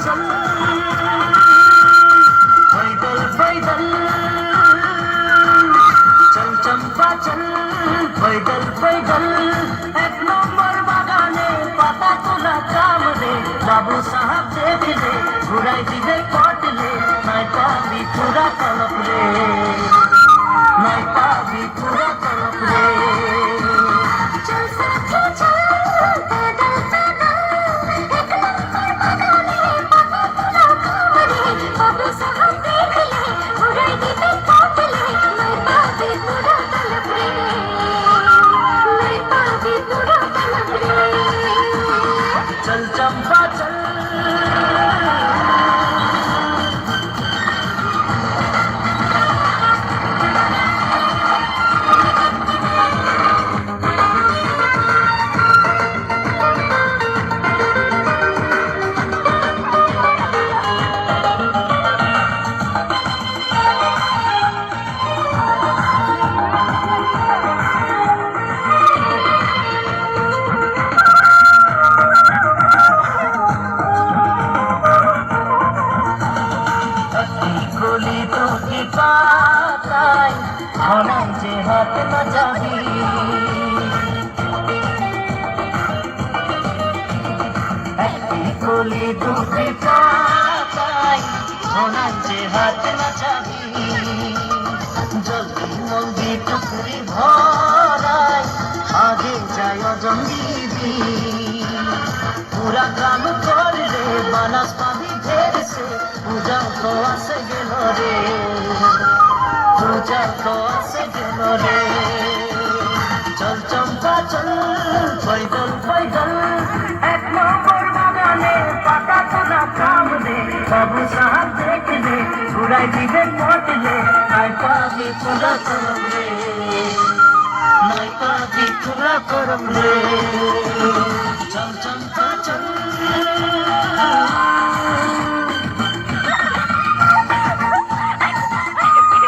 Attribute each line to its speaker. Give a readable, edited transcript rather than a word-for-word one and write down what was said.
Speaker 1: चल पैदल पैदल चल चंपा चल पैदल पैदल एक नंबर बागाने पाता তোলা কাম রে বাবু সাহেব দেখলে ঘুরাই দিবে কটলে নাই পাবি পুরা তলপ রে নাই পাবি পুরা তলপ রে চল সাথে চল पैदल पैदल एक नंबर बागाने पाता তোলা কাম রে বাবু সাহেব দেখলে ঘুরাই দিবে কটলে নাই পাবি পুরা তলপ রে নাই পাবি পুরা তলপ রে चल चंपा चल গলি তোকে পাতাই ধনাই যে হাত না যাবি একটি গলি তোকে পাতাই ধনাই যে হাত না যাবি জলদি মন্দি টুকরি ভরাই আগে যায় অজন দিবি পুরা গ্রাম করলে বানাস পাবি ফেরছে পূজা তো আসে গেল রে পূজা তো আসে গেল রে চল চম্পা চল पैदल पैदल एक नंबर বাগানে পাতা তোলা কাম রে বাবু সাহেব দেখলে ঘুরাই দিবে কটলে নাই পাবি পুরা করম রে নাই পাবি পুরা করম রে